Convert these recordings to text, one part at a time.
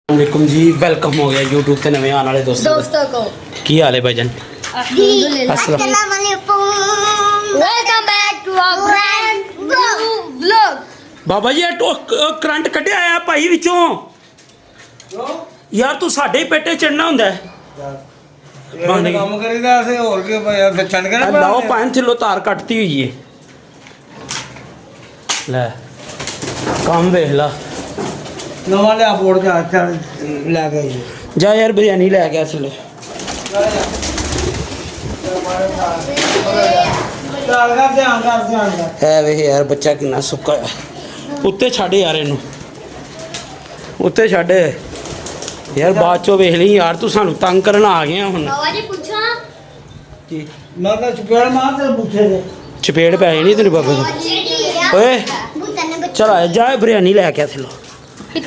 वालेकुम जी, वेलकम हो गया यूट्यूब पे नवे आने वाले दोस्तों को। की हाल है भाईजान? अस्सलाम वालेकुम, welcome back to our brand new vlog. बाबा जी करंट कटिया आया भाई विचों यार, तू साडे ही पेटे चढ़ना हुंदा है। काम करीदा असे और के भाई फिर चढ़ के लाओ पान थलो तार कटती हुई है। ले काम देख ला, नवा लिया बोर्ड के हाथ ले गए जा यार बिरयानी ले गया थले। है वे यार बच्चा कितना सुक्का है। उत्ते छड़ यार इनू उत्ते छड़ यार, बाद चो वेख ली यार, तू सानू तंग करन आ गया हुन। बाबा जी पूछा की मैं तो चपेड़ मार ते बूथे दे चपेड़ पै जानी तेरे बाबे को। ओए चल आ जा बिरयानी ले के थलो,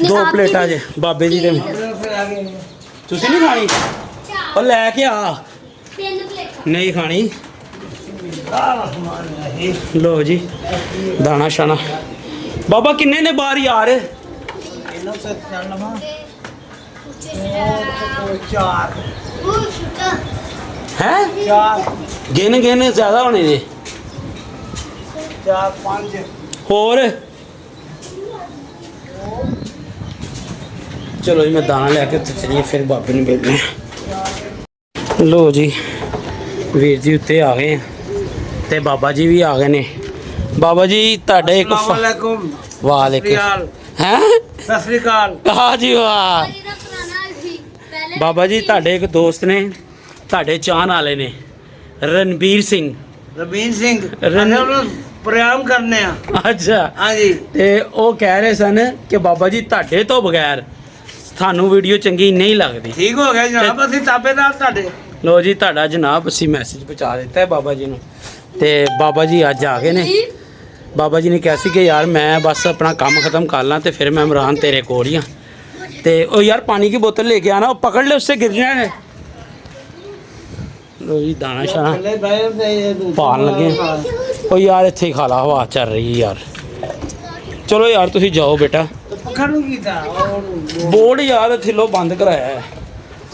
दो प्लेटा जे बाबे जी दे। तुसी नहीं खानी? और लेके आ, नहीं खानी। लो जी दाना शाना। बाबा किन्ने ने बार यार? हैं गिन गिन ज्यादा होने ने। 4 5 होर चलो जी, मैं दाना लेके तो चलिए फिर बाबे ने बेलने। लो जी वीर जी उत्ते आ गए ते बाबा जी भी आ गए ने। बाबा जी ताड़े एक वालेकुम वालेकुम हैं सत श्री अकाल। हाँ जी वाह। बाबा जी ताड़े एक दोस्त ने ताड़े चाहन वाले ने, रणबीर सिंह। रबीन सिंह ਰਨ- प्रणाम करने अच्छा हाँ जी। ਤੇ ਉਹ ਕਹਿ ਰਹੇ ਸਨ ਕਿ ਬਾਬਾ ਜੀ ਤੁਹਾਡੇ ਤੋਂ ਬਗੈਰ ਤੁਹਾਨੂੰ ਵੀਡੀਓ ਚੰਗੀ ਨਹੀਂ ਲੱਗਦੀ। ठीक हो गया जनाब, ਅਸੀਂ ਤਾਬੇਦਾਰ ਤੁਹਾਡੇ। ਲੋ ਜੀ ਤੁਹਾਡਾ ਜਨਾਬ ਅਸੀਂ ਮੈਸੇਜ ਪਹੁੰਚਾ ਦਿੱਤਾ ਹੈ ਬਾਬਾ ਜੀ ਨੂੰ। ਤੇ ਬਾਬਾ ਜੀ ਅੱਜ ਆ ਗਏ ਨੇ। ਬਾਬਾ ਜੀ ਨੇ ਕਿਹਾ ਸੀ ਕਿ ਯਾਰ ਮੈਂ ਬਸ ਆਪਣਾ ਕੰਮ ਖਤਮ ਕਰ ਲਾਂ ਤੇ ਫਿਰ ਮੈਂ ਇਮਰਾਨ ਤੇਰੇ ਕੋਲ ਹੀ ਆ। ਤੇ ਉਹ ਯਾਰ ਪਾਣੀ की बोतल लेके आना, वो पकड़ ले उससे गिर जाए। लो जी दाना शाना ਥੱਲੇ ਬਹਿ ਤੇ ਪਾਣ ਲੱਗੇ। ਉਹ ਯਾਰ ਇੱਥੇ ਹੀ ਖਾ ਲਾ, ਹਵਾ ਚੱਲ ਰਹੀ ਯਾਰ। ਚਲੋ ਯਾਰ ਤੁਸੀਂ ਜਾਓ ਬੇਟਾ। ਪੱਖਾ ਨੂੰ ਕੀਤਾ ਬੋਰਡ ਯਾਰ ਥਿੱਲੋਂ ਬੰਦ ਕਰਾਇਆ ਹੈ।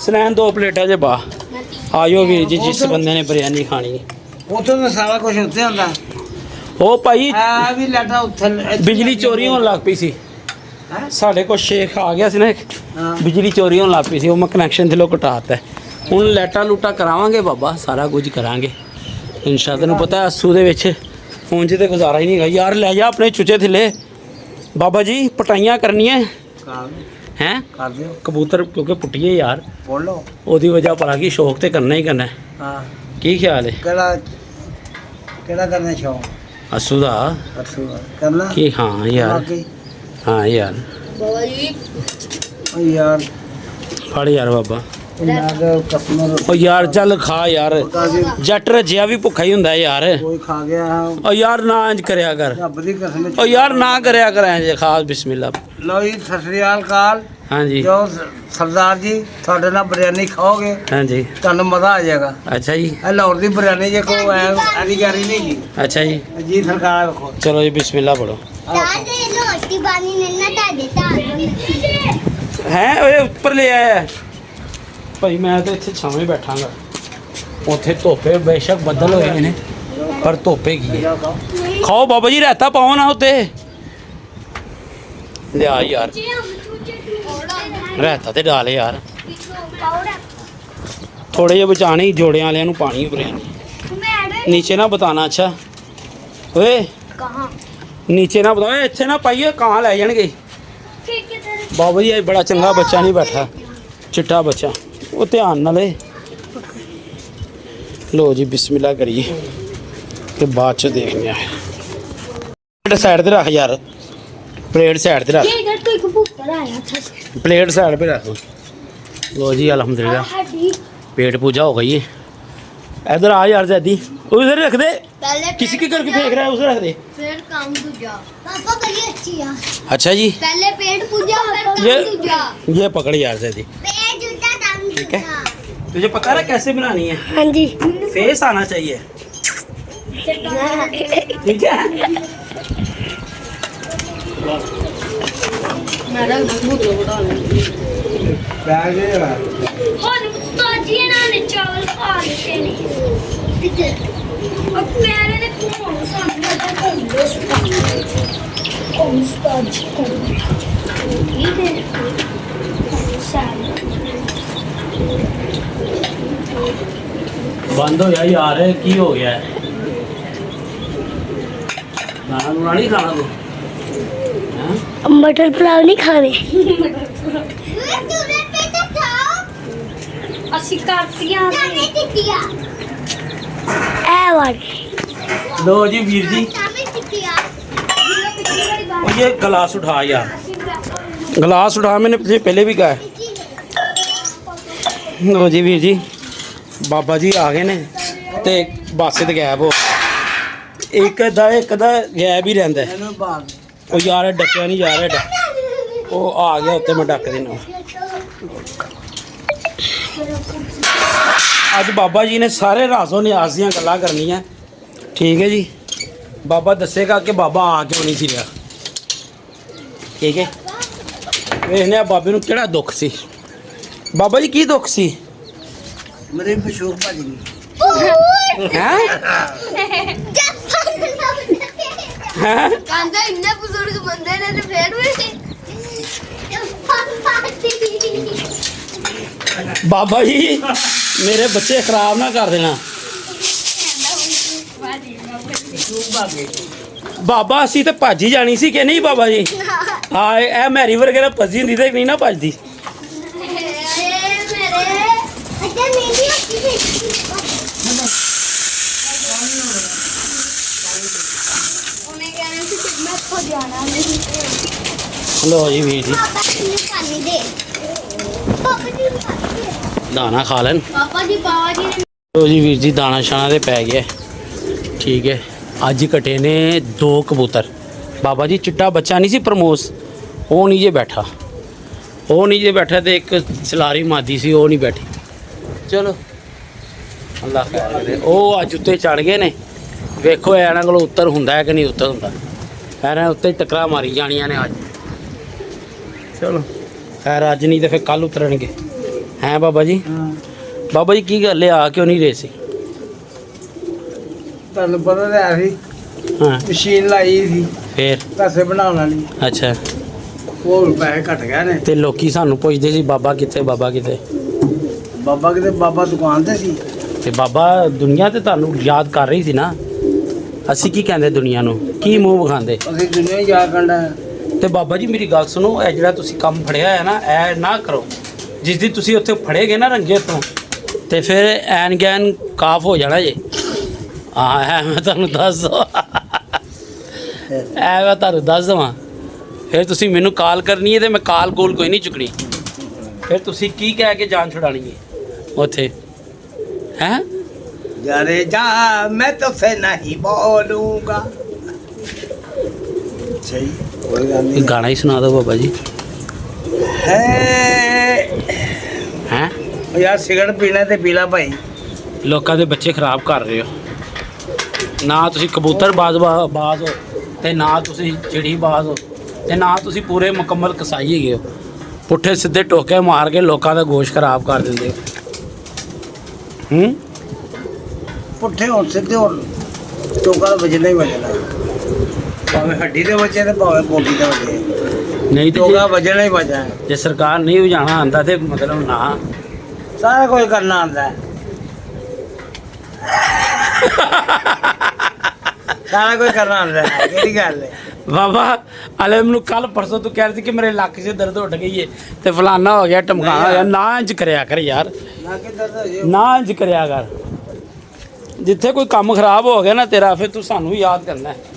ਸਨੈਨ 2 ਪਲੇਟਾਂ ਜੇ ਬਾ ਆਇਓ ਵੀਰ ਜੀ, ਜਿਸ ਬੰਦੇ ਨੇ ਬਿਰਿਆਨੀ ਖਾਣੀ। ਉੱਥੋਂ ਤਾਂ ਸਾਰਾ ਕੁਝ ਉੱਤੇ ਹੁੰਦਾ। ਉਹ ਭਾਈ ਆ ਵੀ ਲੈਟਾ ਉੱਥੇ ਬਿਜਲੀ ਚੋਰੀ ਹੋਣ ਲੱਗ ਪਈ ਸੀ ਹੈਂ? ਸਾਡੇ ਕੋਲ। ਸ਼ੇਖ ਆ ਗਿਆ ਸੀ ਨਾ ਇੱਕ, ਹਾਂ। ਬਿਜਲੀ ਚੋਰੀ ਹੋਣ ਲੱਗ ਪਈ ਸੀ, ਉਹ ਮੈਂ ਕਨੈਕਸ਼ਨ ਥਿੱਲੋਂ ਕਟਾਤਾ। ਹੁਣ ਲੈਟਾ ਲੂਟਾ ਕਰਾਵਾਂਗੇ ਬਾਬਾ, ਸਾਰਾ ਕੁਝ ਕਰਾਂਗੇ ਇਨਸ਼ਾ। ਤੈਨੂੰ ਪਤਾ ਅਸੂ ਦੇ ਵਿੱਚ ਉਂਝ ਤੇ ਗੁਜ਼ਾਰਾ ਹੀ ਨਹੀਂ ਹੈਗਾ ਯਾਰ। ਲੈ ਜਾ ਆਪਣੇ ਚੁੱਚੇ ਥੱਲੇ ਬਾਬਾ ਜੀ, ਪਟਾਈਆਂ ਕਰਨੀਆਂ ਹੈਂ ਕਰ ਦਿਓ, ਕਬੂਤਰ ਕਿਉਂਕਿ ਪੁੱਟੀਏ ਯਾਰ, ਬੋਲੋ। ਉਹਦੀ ਵਜ੍ਹਾ ਭਲਾ ਕੀ ਸ਼ੌਕ ਤੇ ਕਰਨਾ ਹੀ ਕਰਨਾ ਹੈ। ਹਾਂ ਕੀ ਖਿਆਲ ਹੈ ਕਿਹੜਾ ਕਰਨਾ ਸ਼ੌਕ ਅਸੂ ਦਾ? ਅਸੂ ਕਰਨਾ ਕੀ ਹਾਂ ਯਾਰ, ਬਾਕੀ ਹਾਂ ਯਾਰ। बाबा जी ਓ ਯਾਰ ਫੜ ਯਾਰ ਬਾਬਾ। ਨਾ ਕਸਟਮਰ ਉਹ ਯਾਰ ਚੱਲ ਖਾ ਯਾਰ, ਜੱਟ ਰੱਜਿਆ ਵੀ ਭੁੱਖਾ ਹੀ ਹੁੰਦਾ ਯਾਰ। ਕੋਈ ਖਾ ਗਿਆ ਉਹ ਯਾਰ ਨਾ ਇੰਜ ਕਰਿਆ ਕਰ, ਰੱਬ ਦੀ ਕਸਮ। ਉਹ ਯਾਰ ਨਾ ਕਰਿਆ ਕਰ ਇੰਜ। ਖਾਸ ਬਿਸਮਿਲ੍ਲਾ। ਲਓ ਜੀ ਸਤਿ ਸ੍ਰੀ ਅਕਾਲ। ਹਾਂਜੀ ਜੋ ਸਰਦਾਰ ਜੀ ਤੁਹਾਡੇ ਨਾਲ ਬਿਰਿਆਨੀ ਖਾਓਗੇ ਹਾਂਜੀ ਤੁਹਾਨੂੰ ਮਜ਼ਾ ਆ ਜਾਏਗਾ। ਅੱਛਾ ਜੀ, ਇਹ ਲਾਹੌਰ ਦੀ ਬਿਰਿਆਨੀ ਜੇ ਕੋਈ ਐਦੀ ਗਾਰੀ ਨਹੀਂ ਜੀ। ਅੱਛਾ ਜੀ। ਜੀ ਸਰਕਾਰ ਵੇਖੋ ਚਲੋ ਜੀ ਬਿਸਮਿਲ੍ਲਾ ਪੜੋ। दादी रोटी पानी नहीं ना देता। ਹੈ ਓਏ ਉੱਪਰ ਲੈ ਆਇਆ ਭਾਈ। ਮੈਂ ਤਾਂ ਇੱਥੇ ਛਾਵੇਂ ਬੈਠਾਂਗਾ, ਉੱਥੇ ਧੋਪੇ ਬੇਸ਼ੱਕ ਬੱਦਲ ਹੋਏ ਨੇ ਪਰ ਧੋਪੇ ਕੀ ਹੈ। ਖਾਓ ਬਾਬਾ ਜੀ, ਰਹਿਤਾ ਪਾਓ ਨਾ ਉੱਤੇ। ਲਿਆ ਯਾਰ ਰਹਿਤਾ ਤੇ ਡਾਲੇ ਯਾਰ। ਥੋੜੇ ਜਿਹੇ ਬਚਾਣੇ ਜੋੜਿਆਂ ਵਾਲਿਆਂ ਨੂੰ ਪਾਣੀ ਬਿਰਿਆਨੀ। ਨੀਚੇ ਨਾ ਬਤਾਨਾ। ਅੱਛਾ ਓਏ कहाँ ਨੀਚੇ ਨਾ ਬਤਾਓ, ਇੱਥੇ ਨਾ ਪਾਈਏ ਕਾਂ ਲੈ ਜਾਣਗੇ। ਬਾਬਾ ਜੀ ਇਹ ਬੜਾ ਚੰਗਾ ਬੱਚਾ ਨਹੀਂ ਬੈਠਾ, ਚਿੱਟਾ ਬੱਚਾ, ਉਹ ਧਿਆਨ ਨਾਲ ਏ। ਲੋ ਜੀ ਬਿਸਮਿਲ੍ਲਾ ਕਰੀਏ ਤੇ ਬਾਅਦ ਚ ਦੇਖਦੇ ਆ। ਪਲੇਟ ਸਾਈਡ ਤੇ ਰੱਖ ਯਾਰ, ਪਲੇਟ ਸਾਈਡ ਤੇ ਰੱਖ, ये इधर तो एक कबूतर आया था। प्लेट साइड पे रखो। लो जी अल्हम्दुलिल्लाह हड्डी पेट पूजा हो गई है। इधर आ यार जैदी, उधर रख दे। पहले किसी के घर के फेंक रहा है, उधर रख दे। फिर काम दूजा। पापा करिए अच्छी यार। अच्छा जी, पहले पेट पूजा फिर ये काम दूजा। ये पकड़ यार जैदी, पेट दूजा काम ठीक है। दूजा। तुझे पता है कैसे बनानी है? हाँ जी। फेस आना चाहिए, ठीक है। मेरा ਬੈਗ ਜੇ ਜਣਾ ਹੁਣ ਉਸਤਾਦ ਜੀ ਇਹਨਾਂ ਨੇ ਚਾਵਲ ਖਾ ਲਿੱਤੇ ਨੇ ਕਿਤੇ अब प्यारे ने कौन सामने आता कौन उस्ताद जी को ठीक है बंद हो गया यार की हो गया है खाना लूना नहीं खाना तू हैं? मटर पुलाव नहीं खाने ਅਸੀਂ ਕਰਤੀਆਂ ਨੇ ਦਿੱਤੀਆਂ ਐ ਵਾਲੀ लो जी वीर जी और ये गिलास उठा यार गिलास उठा मैंने तुझे पहले भी कहा है लो जी वीर जी बाबा जी आ गए ने ते बस ते गैब हो एक दा गैब ही रहंदा है ਇਹਨੂੰ ਬਾਹਰ ਉਹ ਯਾਰ ਡੱਕਿਆ ਨਹੀਂ ਜਾ ਰਿਹਾ ਉਹ ਆ ਗਿਆ ਉੱਤੇ ਮੈਂ ਡੱਕ ਦੇਣਾ ਅੱਜ ਬਾਬਾ ਜੀ ਨੇ ਸਾਰੇ ਰਾਜ਼ੋ ਨਿਆਜ਼ ਦੀਆਂ ਗੱਲਾਂ ਕਰਨੀਆਂ ਠੀਕ ਹੈ ਜੀ ਬਾਬਾ ਦੱਸੇਗਾ ਕਿ ਬਾਬਾ ਆ ਕਿਉਂ ਨਹੀਂ ਸੀ ਰਿਹਾ ਠੀਕ ਹੈ ਵੇਖਨੇ ਆ ਬਾਬੇ ਨੂੰ ਕਿਹੜਾ ਦੁੱਖ ਸੀ ਬਾਬਾ ਜੀ ਕੀ ਦੁੱਖ ਸੀ ਮੇਰੇ ਮਸ਼ਹੂਰ ਭਾਜੀ ਨੇ ਹੈ ਹੈ ਕਹਿੰਦਾ ਇੰਨੇ ਬਜ਼ੁਰਗ ਬੰਦੇ ਨੇ ਤੇ ਫੇਰ ਵੀ ਬਾਬਾ ਜੀ ਮੇਰੇ ਬੱਚੇ ਖਰਾਬ ਨਾ ਕਰ ਦੇਣਾ ਬਾਬਾ ਅਸੀਂ ਤੇ ਭੱਜ ਹੀ ਜਾਣੀ ਸੀ ਕਿ ਨਹੀਂ ਬਾਬਾ ਜੀ ਹਾਂ ਇਹ ਮੈਰੀ ਵਰਗੇ ਭੱਜੀ ਹੁੰਦੀ ਤੇ ਨਹੀਂ ਨਾ ਭੱਜਦੀ ਲੋ ਜੀ ਵੀਰ ਜੀ ਦਾਣਾ ਖਾ ਲੈਣ ਪਾਪਾ ਜੀ ਲੋ ਜੀ ਵੀਰ ਜੀ ਦਾਣਾ ਛਾਣਾ ਤੇ ਪੈ ਗਿਆ ਠੀਕ ਹੈ ਅੱਜ ਕਟੇ ਨੇ 2 ਕਬੂਤਰ ਬਾਬਾ ਜੀ ਚਿੱਟਾ ਬੱਚਾ ਨਹੀਂ ਸੀ ਪ੍ਰਮੋਸ ਉਹ ਨਹੀਂ ਜੇ ਬੈਠਾ ਤੇ ਇੱਕ ਸਲਾਰੀ ਮਾਦੀ ਸੀ ਉਹ ਨਹੀਂ ਬੈਠੀ ਚਲੋ ਅੱਲਾ ਖੈਰ ਕਰੇ ਉਹ ਅੱਜ ਉੱਤੇ ਚੜ ਗਏ ਨੇ ਵੇਖੋ ਇਹਨਾਂ ਕੋਲ ਉੱਤਰ ਹੁੰਦਾ ਹੈ ਕਿ ਨਹੀਂ ਉੱਤਰ ਹੁੰਦਾ ਇਹਨਾਂ ਉੱਤੇ ਟਕਰਾ ਮਾਰੀ ਜਾਣੀਆਂ ਨੇ ਅੱਜ ਚਲੋ ਖੈਰ ਅੱਜ ਨਹੀਂ ਤੇ ਫਿਰ ਕੱਲ ਉਤਰਨਗੇ ਹੈ ਬਾਬਾ ਜੀ ਬਾਬਾ ਜੀ ਕੀ ਗੱਲ ਹੈ ਆ ਕਿਉਂ ਨਹੀਂ ਰਹੇ ਸੀ ਤੁਹਾਨੂੰ ਪਤਾ ਤਾਂ ਹੈ ਸੀ ਹਾਂ ਮਸ਼ੀਨ ਲਾਈ ਸੀ ਫੇਰ ਪੈਸੇ ਬਣਾਉਣ ਵਾਲੀ ਅੱਛਾ ਉਹ ਪੈਸੇ ਘਟ ਗਏ ਨੇ ਤੇ ਲੋਕੀ ਸਾਨੂੰ ਪੁੱਛਦੇ ਸੀ ਬਾਬਾ ਕਿੱਥੇ ਬਾਬਾ ਕਿਤੇ ਬਾਬਾ ਦੁਕਾਨ ਤੇ ਸੀ ਤੇ ਬਾਬਾ ਦੁਨੀਆ ਤੇ ਤੁਹਾਨੂੰ ਯਾਦ ਕਰ ਰਹੀ ਸੀ ਨਾ ਅਸੀਂ ਕੀ ਕਹਿੰਦੇ ਦੁਨੀਆ ਨੂੰ ਕੀ ਮੂੰਹ ਵਿਖਾਉਂਦੇ ਅਸੀਂ ਦੁਨੀਆ ਹੀ ਯਾਦ ਕਰਨਾ ਹੈ। ਤੇ ਬਾਬਾ ਜੀ ਮੇਰੀ ਗੱਲ ਸੁਣੋ ਇਹ ਜਿਹੜਾ ਤੁਸੀਂ ਕੰਮ ਫੜਿਆ ਹੈ ਨਾ ਇਹ ਨਾ ਕਰੋ ਜਿਸ ਦੀ ਤੁਸੀਂ ਉੱਥੇ ਫੜੇਗੇ ਨਾ ਰੰਗੇ ਤੋਂ ਤੇ ਫਿਰ ਐਨ ਗੈਨ ਕਾਫ ਹੋ ਜਾਣਾ ਜੇ ਹਾਂ ਮੈਂ ਤੁਹਾਨੂੰ ਦੱਸ ਦਵਾਂ ਫਿਰ ਤੁਸੀਂ ਮੈਨੂੰ ਕਾਲ ਕਰਨੀ ਹੈ ਤੇ ਮੈਂ ਕਾਲ ਕੋਲ ਕੋਈ ਨਹੀਂ ਚੁੱਕਣੀ ਫਿਰ ਤੁਸੀਂ ਕੀ ਕਹਿ ਕੇ ਜਾਨ ਛੁਡਾਣੀ ਹੈ ਉੱਥੇ हैं जाने जा मैं तुझसे नहीं बोलूँगा सही कोई गल नहीं गाना ही सुना दो बाबा जी है हैं यार सिगरेट पीना ते पीला भाई ਲੋਕਾਂ ਦੇ ਬੱਚੇ ਖਰਾਬ ਕਰ ਰਹੇ ਹੋ ਨਾ ਤੁਸੀਂ ਕਬੂਤਰ ਬਾਜ਼ ਹੋ ਤੇ ਨਾ ਤੁਸੀਂ ਚਿੜੀ ਬਾਜ਼ ਹੋ ਤੇ ਨਾ ਤੁਸੀਂ ਪੂਰੇ ਮੁਕੰਮਲ ਕਸਾਈ ਹੈਗੇ ਹੋ ਪੁੱਠੇ ਸਿੱਧੇ ਟੋਕੇ ਮਾਰ ਕੇ ਲੋਕਾਂ ਦਾ ਗੋਸ਼ਤ ਖਰਾਬ ਕਰ ਦਿੰਦੇ ਹੋ ਪੁੱਠੇ ਹੋਣ ਸਿੱਧੇ ਹੋਣ ਟੋਕਾ ਦਾ ਵਜਣਾ ਹੀ ਵਜਣਾ ਭਾਵੇਂ ਹੱਡੀ ਦੇ ਵਜੇ ਤੇ ਭਾਵੇਂ ਬੋਡੀ ਦੇ ਵਜੇ ਨਹੀਂ ਤੇ ਟੋਕਾ ਵਜਣਾ ਹੀ ਵਜਣਾ ਜੇ ਸਰਕਾਰ ਨਹੀਂ ਵਜਾਣਾ ਆਂਦਾ ਤੇ ਮਤਲਬ ਨਾ ਸਾਰਾ ਕੁਝ ਕਰਨਾ ਆਂਦਾ ਸਾਰਾ ਕੁਝ ਕਰਨਾ ਆਂਦਾ ਕਿਹੜੀ ਗੱਲ ਹੈ ਬਾਬਾ ਅਲੇ ਮੈਨੂੰ ਕੱਲ ਪਰਸੋਂ ਤੂੰ ਕਹਿ ਰਹੀ ਸੀ ਕਿ ਮੇਰੇ ਲੱਕ 'ਚ ਦਰਦ ਉੱਠ ਗਈ ਏ ਤੇ ਫਲਾਨਾ ਹੋ ਗਿਆ ਟਮਕਾਣਾ ਹੋ ਗਿਆ ਨਾ ਇੰਜ ਕਰਿਆ ਕਰ ਯਾਰ ਨਾ ਕਿ ਦਰਦ ਹੋ ਜੇ ਨਾ ਇੰਜ ਕਰਿਆ ਕਰ ਜਿੱਥੇ ਕੋਈ ਕੰਮ ਖਰਾਬ ਹੋ ਗਿਆ ਨਾ ਤੇਰਾ ਫਿਰ ਤੂੰ ਸਾਨੂੰ ਵੀ ਯਾਦ ਕਰਨਾ ਹੈ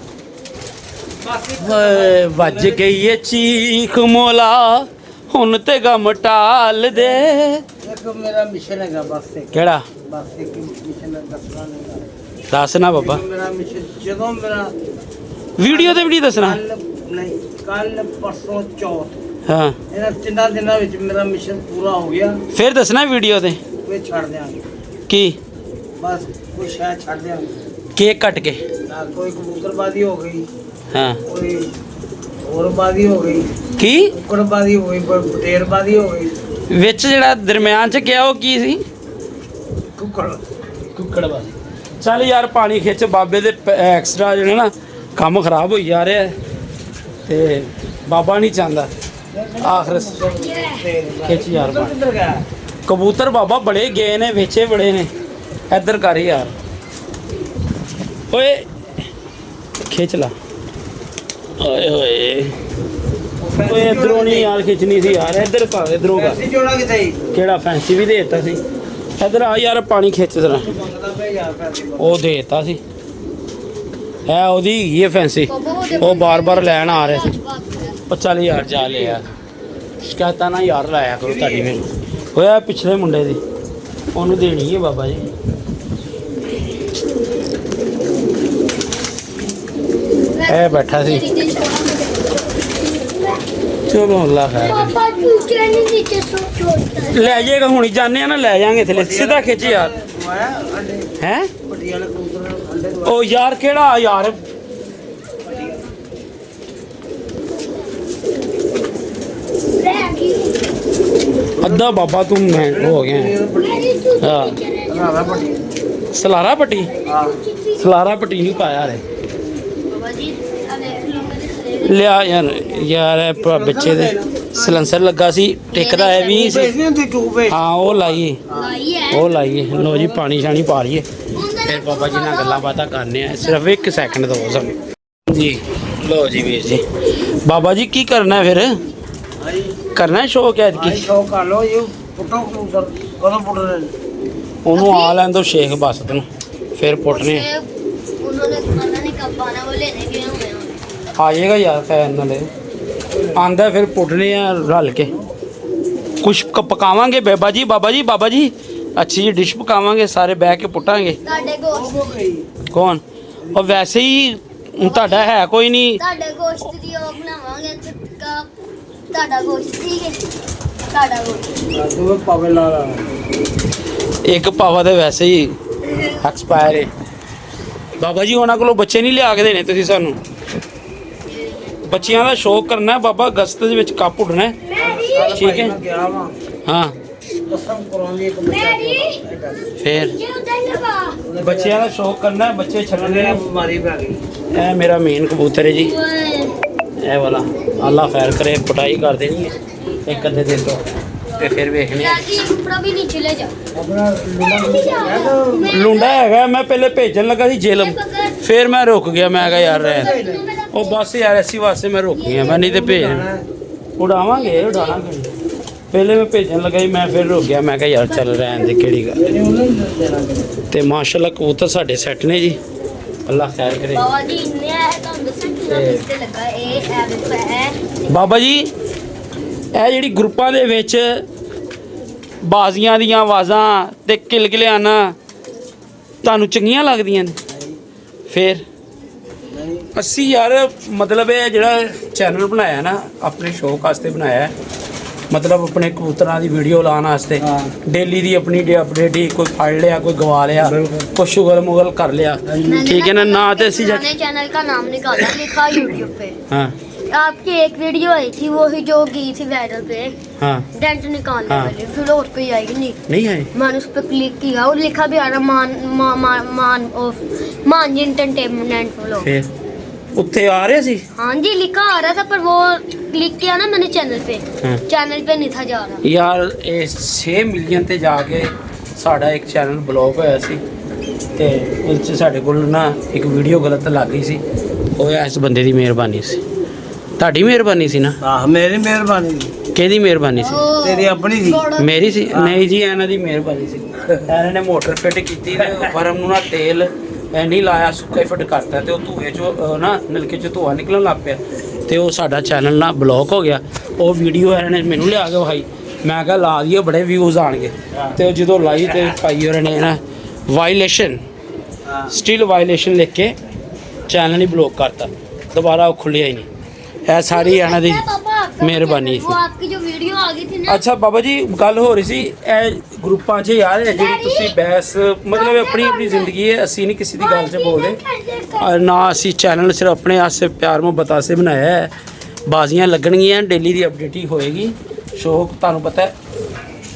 ਓਏ ਵੱਜ ਗਈ ਏ ਚੀਖ ਮੋਲਾ ਹੁਣ ਤੇ ਗਮ ਟਾਲ ਦੇ ਇੱਕ ਮੇਰਾ ਮਿਸ਼ਨ ਹੈਗਾ ਬਸ ਇੱਕ ਕਿਹੜਾ ਬਸ ਇੱਕ ਮਿਸ਼ਨ ਦੱਸਣਾ ਨਹੀਂ ਦੱਸ ਨਾ ਬਾਬਾ ਮੇਰਾ ਮਿਸ਼ਨ ਜਦੋਂ ਮੇਰਾ ਵੀਡੀਓ ਤੇ ਵੀ ਨਹੀਂ ਦੱਸਣਾ ਕੱਲ ਪਰਸੋਂ ਚੌਥ ਹਾਂ ਇਹਨਾਂ 3 ਦਿਨਾਂ ਵਿੱਚ ਮੇਰਾ ਮਿਸ਼ਨ ਪੂਰਾ ਹੋ ਗਿਆ ਫਿਰ ਦੱਸਣਾ ਵੀਡੀਓ ਤੇ ਕੋਈ ਛੱਡ ਦਿਆਂਗੇ ਕੀ ਬਸ ਕੋਈ ਸ਼ਾਇਦ ਛੱਡ ਦਿਆਂਗੇ ਕੇਕ ਕੱਟ ਕੇ ਨਾ ਕੋਈ ਕਬੂਤਰਬਾਜ਼ੀ ਹੋ ਗਈ ਹਾਂ ਕੋਈ ਹੋਰ ਬਾਜ਼ੀ ਹੋ ਗਈ ਕੀ ਕੁੱਕੜਬਾਜ਼ੀ ਹੋ ਗਈ ਕੋਈ ਪਟੇਰਬਾਜ਼ੀ ਹੋ ਗਈ ਵਿੱਚ ਜਿਹੜਾ ਦਰਮਿਆਨ ਚ ਗਿਆ ਉਹ ਕੀ ਸੀ? ਕੁੱਕੜ ਕੁੱਕੜ ਬਸ। ਚੱਲ ਯਾਰ ਪਾਣੀ ਖਿੱਚ, ਬਾਬੇ ਦੇ ਐਕਸਟਰਾ ਜਿਹੜੇ ਨਾ ਕੰਮ ਖਰਾਬ ਹੋਈ ਜਾ ਰਿਹਾ ਹੈ ਤੇ ਬਾਬਾ ਨਹੀਂ ਚਾਹੁੰਦਾ ਆਖਰ ਖਿੱਚ ਯਾਰ ਪਾਣੀ। ਕਿੱਧਰ ਗਿਆ? ਕਬੂਤਰ ਬਾਬਾ ਬੜੇ ਗਏ ਨੇ, ਵੇਚੇ ਬੜੇ ਨੇ। ਇੱਧਰ ਕਰ ਯਾਰ, ਓਏ ਖਿੱਚ ਲਾ। ਓਏ ਹੋਏ ਓਏ ਇਧਰੋਂ ਨਹੀਂ ਯਾਰ ਖਿੱਚਣੀ ਸੀ ਯਾਰ, ਇੱਧਰ ਕਰ, ਇਧਰੋਂ ਕਰ। ਪੈਸੇ ਜੋੜਾ ਕਿੱਥੇ ਹੀ? ਕਿਹੜਾ ਫੈਂਸੀ ਵੀ ਦੇ ਦਿੱਤਾ ਸੀ। ਇੱਧਰ ਆ ਯਾਰ ਪਾਣੀ ਖਿੱਚ ਜ਼ਰਾ। ਮੰਗਦਾ ਪਿਆ ਯਾਰ ਪੈਸੇ। ਉਹ ਦੇ ਦਿੱਤਾ ਸੀ, ਹੈ ਉਹਦੀ ਹੈਗੀ ਹੈ ਫੈਂਸੀ। ਉਹ ਬਾਰ-ਬਾਰ ਲੈਣ ਆ ਰਿਹਾ ਸੀ। ਉਹ ਚੱਲ ਯਾਰ ਜਾ ਲੈ ਯਾਰ, ਸ਼ਿਕਾਇਤਾਂ ਨਾ ਯਾਰ ਲਾਇਆ ਕਰੋ ਤੁਹਾਡੀ ਮੈਨੂੰ। ਹੋਇਆ ਪਿਛਲੇ ਮੁੰਡੇ ਦੀ, ਉਹਨੂੰ ਦੇਣੀ ਹੈ ਬਾਬਾ ਜੀ। ਇਹ ਬੈਠਾ ਸੀ। ਚਲੋ ਅੱਲਾ ਖੈਰ। ਪਾਪਾ ਚੂਚੇ ਨੇ ਨੀਚੇ ਸੋ ਛੋੜਤਾ ਲੈ ਜਾਏਗਾ, ਹੁਣ ਹੀ ਜਾਂਦੇ ਆ ਨਾ, ਲੈ ਜਾਾਂਗੇ ਥੱਲੇ। ਸਿੱਧਾ ਖਿੱਚ ਯਾਰ। ਆਇਆ ਅੰਡੇ ਹੈ ਪੱਟੀ ਵਾਲੇ ਕਬੂਤਰ ਅੰਡੇ ਉਹ ਯਾਰ ਕਿਹੜਾ ਯਾਰ? ਲੈ ਗਈ ਅੱਧਾ ਬਾਬਾ ਤੂੰ ਮੈਂ ਹੋ ਗਿਆ। ਮੇਰੀ ਚੂਚੇ ਹਾਂ। ਨੀਚੇ ਰਹਿ ਰਾਵਾ ਪੱਟੀ। ਸਲਾਰਾ ਪੱਟੀ, ਹਾਂ ਸਲਾਰਾ ਪੱਟੀ ਨਹੀਂ ਪਾਇਆ ਰੇ। ਬਾਬਾ ਜੀ ਅਲੇ ਲਿਆ ਯਾਰ, ਯਾਰ ਇਹ ਬੱਚੇ ਦੇ ਸਲੈਂਸਰ ਲੱਗਾ ਸੀ, ਟਿਕਦਾ ਹੈ ਵੀ ਨਹੀਂ ਸੀ। ਪੈਸੇ ਹੁੰਦੇ ਚੂਪੇ। ਹਾਂ ਉਹ ਲਾਈਏ, ਲਾਈ ਹੈ ਉਹ ਲਾਈਏ। ਲੋ ਜੀ ਪਾਣੀ ਸ਼ਾਣੀ ਪਾ ਲਈਏ, ਫਿਰ ਬਾਬਾ ਜੀ ਨਾਲ ਗੱਲਾਂ ਬਾਤਾਂ ਕਰਨੇ ਆ। ਸਿਰਫ 1 ਸੈਕਿੰਡ ਦਿਓ ਸਾਨੂੰ ਜੀ। ਲੋ ਜੀ ਵੀਰ ਜੀ, ਬਾਬਾ ਜੀ ਕੀ ਕਰਨਾ ਫਿਰ? ਹਾਂਜੀ ਕਰਨਾ ਸ਼ੌਕ ਹੈ ਭਾਈ ਕੀ? ਸ਼ੌਕ ਕਰ ਲੋ ਇਹ ਪੁੱਟੋ ਕਬੂਤਰ ਕਦੋਂ ਪੁੱਟਦੇ ਨੇ? ਉਹਨੂੰ ਆ ਲੈਣ ਦੋ ਸ਼ੇਖ ਬਸਤ ਨੂੰ, ਫਿਰ ਪੁੱਟਨੇ ਆ। उन्होंने खाना नहीं कब पाना वो लेने गए हुए हैं ਆ ਜਾਏਗਾ ਯਾਰ ਫੈਨ ਨਾਲੇ ਆਂਦਾ, ਫਿਰ ਪੁੱਟਨੇ ਆ ਰਲ ਕੇ। ਕੁਛ ਪਕਾਵਾਂਗੇ ਬਾਬਾ ਜੀ, ਬਾਬਾ ਜੀ, ਬਾਬਾ ਜੀ ਅੱਛੀ ਜੀ ਡਿਸ਼ ਪਕਾਵਾਂਗੇ, ਸਾਰੇ ਬਹਿ ਕੇ ਪੁੱਟਾਂਗੇ। ਤੁਹਾਡੇ ਗੋਸ਼ਤ ਕੌਣ? ਉਹ ਵੈਸੇ ਹੀ ਤੁਹਾਡਾ ਹੈ ਕੋਈ ਨਹੀਂ। ਤੁਹਾਡੇ ਗੋਸ਼ਤ ਦੀ ਉਹ ਬਣਾਵਾਂਗੇ ਟਿੱਕਾ। ਤੁਹਾਡਾ ਗੋਸ਼ਤ ਠੀਕ ਹੈ, ਤੁਹਾਡਾ ਗੋਸ਼ਤ ਤੂੰ ਪਾਵੇ ਲਾ ਲਾ। ਇੱਕ ਪਾਵਾ ਤੇ ਵੈਸੇ ਹੀ ਐਕਸਪਾਇਰ ਹੈ। ਬਾਬਾ ਜੀ ਉਹਨਾਂ ਕੋਲੋਂ ਬੱਚੇ ਨਹੀਂ ਲਿਆ ਕੇ ਦੇਣੇ ਤੁਸੀਂ ਸਾਨੂੰ। ਬੱਚਿਆਂ ਦਾ ਸ਼ੌਕ ਕਰਨਾ ਹੈ ਬਾਬਾ, ਅਗਸਤ ਦੇ ਵਿੱਚ ਕੱਪ ਉੱਡਣਾ ਹੈ। ਠੀਕ ਹੈ। ਮੈਂ ਗਿਆ ਵਾਂ ਹਾਂ ਕਸਮ ਕਰਾਉਂਦੀ ਇੱਕ ਬੱਚਾ ਫਿਰ ये उधर लगा ਬੱਚਿਆਂ ਦਾ ਸ਼ੌਕ ਕਰਨਾ ਹੈ, ਬੱਚੇ ਛੱਡਣੇ ਨੇ। ਬਿਮਾਰੀ ਪੈ ਗਈ। ਇਹ ਮੇਰਾ ਮੇਨ ਕਬੂਤਰ ਹੈ ਜੀ, ਇਹ ਵਾਲਾ। ਅੱਲਾ ਖੈਰ ਕਰੇ, ਪਟਾਈ ਕਰ ਦੇਣੀ ਹੈ ਇੱਕ ਅੱਧੇ ਦਿਨ ਤੋਂ, ਤੇ ਫਿਰ ਵੇਖਣੇ ਆ। लागी ऊपर भी नीचे ले जा ਆਪਣਾ ਲੁੰਡਾ ਲੁੰਡਾ ਹੈਗਾ, ਮੈਂ ਪਹਿਲੇ ਭੇਜਣ ਲੱਗਾ ਸੀ ਜੇਲਮ, ਫਿਰ ਮੈਂ ਰੁਕ ਗਿਆ। ਮੈਂ ਕਿਹਾ ਯਾਰ ਰਹਿਣ, ਉਹ ਬਸ ਯਾਰ ਐਸੀ ਵਾਸਤੇ ਮੈਂ ਰੁਕ ਗਿਆ, ਮੈਂ ਨਹੀਂ ਤੇ ਭੇਜ ਉਡਾਵਾਂਗੇ, ਉਡਾਵਾਂਗੇ। ਪਹਿਲੇ ਮੈਂ ਭੇਜਣ ਲੱਗਾ ਸੀ, ਮੈਂ ਫਿਰ ਰੁਕ ਗਿਆ। ਮੈਂ ਕਿਹਾ ਯਾਰ ਚੱਲ ਰਹਿਣ ਦੇ, ਕਿਹੜੀ ਗੱਲ। ਇਹਨੇ ਉਹਨਾਂ ਨੂੰ ਦੇਣਾ ਤੇ ਮਾਸ਼ਾਅੱਲਾ ਕਬੂਤਰ ਸਾਡੇ ਸੈੱਟ ਨੇ ਜੀ, ਅੱਲਾ ਖੈਰ ਕਰੇ। बाबा जी इन्ने है तो दसन कितना किसते लगा ए है ਬਾਬਾ ਜੀ ਇਹ ਜਿਹੜੀ ਗਰੁੱਪਾਂ ਦੇ ਵਿੱਚ ਬਾਜ਼ੀਆਂ ਦੀਆਂ ਆਵਾਜ਼ਾਂ ਤੇ ਕਿਲਕਿਲਿਆਣਾ ਤੁਹਾਨੂੰ ਚੰਗੀਆਂ ਲੱਗਦੀਆਂ ਨੇ? ਫਿਰ ਅਸੀਂ ਯਾਰ ਮਤਲਬ ਇਹ ਜਿਹੜਾ ਚੈਨਲ ਬਣਾਇਆ ਨਾ, ਆਪਣੇ ਸ਼ੌਕ ਵਾਸਤੇ ਬਣਾਇਆ ਹੈ। ਮਤਲਬ ਆਪਣੇ ਕਬੂਤਰਾਂ ਦੀ ਵੀਡੀਓ ਲਾਉਣ ਵਾਸਤੇ, ਹਾਂ। ਡੇਲੀ ਦੀ ਆਪਣੀ ਅਪਡੇਟ ਹੀ, ਕੋਈ ਫੜ ਲਿਆ, ਕੋਈ ਗਵਾ ਲਿਆ, ਕੋਈ ਸ਼ੁਗਲ ਮੁਗਲ ਕਰ ਲਿਆ। ਠੀਕ है ना ਤੇ ਅਸੀਂ ਜਾ मैंने चैनल का नाम निकाला, लिखा YouTube पे। ਹਾਂ आपकी एक वीडियो आई थी, वो ही जो गई थी वायरल पे, ਹਾਂ डेंट निकालने हाँ। वाली, फिर और कोई आई नहीं। ਨਹੀਂ ਹੈ मैंने उस पर क्लिक किया और लिखा भी आ रहा मान जी एंटरटेनमेंट व्लॉग। ਫਿਰ ਉੱਥੇ ਆ ਰਹੇ ਸੀ। हाँ जी लिखा आ रहा था, पर वो क्लिक किया ना मैंने चैनल पे, हाँ। चैनल पे नहीं था जा रहा। ਯਾਰ ਇਹ 6 ਮਿਲੀਅਨ ਤੇ ਜਾ ਕੇ ਸਾਡਾ ਇੱਕ ਚੈਨਲ ਬਲੌਕ ਹੋਇਆ ਸੀ, ਤੇ ਉਸ 'ਚ ਸਾਡੇ ਕੋਲ ਨਾ ਇੱਕ ਵੀਡੀਓ ਗਲਤ ਲੱਗ ਗਈ ਸੀ। ਉਹ ਇਸ ਬੰਦੇ ਦੀ ਮਿਹਰਬਾਨੀ ਸੀ, ਤੁਹਾਡੀ ਮਿਹਰਬਾਨੀ ਸੀ ਨਾ? ਆਹ ਮੇਰੀ ਮਿਹਰਬਾਨੀ ਜੀ। ਕਿਹਦੀ ਮਿਹਰਬਾਨੀ ਸੀ? ਤੇਰੀ ਆਪਣੀ ਸੀ। ਮੇਰੀ ਸੀ? ਨਹੀਂ ਜੀ, ਇਹਨਾਂ ਦੀ ਮਿਹਰਬਾਨੀ ਸੀ। ਇਹਨਾਂ ਨੇ ਮੋਟਰ ਫਿੱਟ ਕੀਤੀ ਤੇ ਫਰਮ ਨੂੰ ਨਾ ਤੇਲ ਨਹੀਂ ਲਾਇਆ, ਸੁੱਕਾ ਹੀ ਫਿੱਟ ਕਰਤਾ, ਤੇ ਉਹ ਧੂਏ 'ਚੋਂ ਨਾ ਨਲਕੇ 'ਚ ਧੂਆ ਨਿਕਲਣ ਲੱਗ ਪਿਆ, ਤੇ ਉਹ ਸਾਡਾ ਚੈਨਲ ਨਾ ਬਲੌਕ ਹੋ ਗਿਆ। ਉਹ ਵੀਡੀਓ ਇਹਨਾਂ ਨੇ ਮੈਨੂੰ ਲਿਆ ਕੇ ਵਿਖਾਈ, ਮੈਂ ਕਿਹਾ ਲਾ ਦਈਏ, ਬੜੇ ਵਿਊਜ਼ ਆਣਗੇ। ਤੇ ਉਹ ਜਦੋਂ ਲਾਈ ਤੇ ਭਾਈ ਹੋਰਾਂ ਨੇ ਨਾ ਵਾਇਲੇਸ਼ਨ, ਸਟਿਲ ਵਾਇਲੇਸ਼ਨ ਲਿਖ ਕੇ ਚੈਨਲ ਹੀ ਬਲੌਕ ਕਰਤਾ, ਦੁਬਾਰਾ ਉਹ ਖੁੱਲਿਆ ਹੀ ਨਹੀਂ। ਇਹ ਸਾਰੀ ਇਹਨਾਂ ਦੀ ਮਿਹਰਬਾਨੀ वो ਸੀ। आपकी जो वीडियो आ गई थी ना, ਅੱਛਾ ਬਾਬਾ ਜੀ, ਗੱਲ ਹੋ ਰਹੀ ਸੀ ਇਹ ਗਰੁੱਪਾਂ 'ਚ ਯਾਰ, ਇਹ ਜਿਹੜੀ ਤੁਸੀਂ ਬਹਿਸ ਮਤਲਬ ਆਪਣੀ ਆਪਣੀ ਜ਼ਿੰਦਗੀ ਹੈ, ਅਸੀਂ ਨਹੀਂ ਕਿਸੇ ਦੀ ਗੱਲ 'ਚ ਬੋਲਦੇ। ਨਾ ਅਸੀਂ ਚੈਨਲ ਸਿਰਫ ਆਪਣੇ ਵਾਸਤੇ ਪਿਆਰ ਮੁਹੱਬਤ ਵਾਸਤੇ ਬਣਾਇਆ ਹੈ। ਬਾਜ਼ੀਆਂ ਲੱਗਣਗੀਆਂ, ਡੇਲੀ ਦੀ ਅਪਡੇਟ ਹੀ ਹੋਏਗੀ। ਸ਼ੌਕ ਤੁਹਾਨੂੰ ਪਤਾ ਹੈ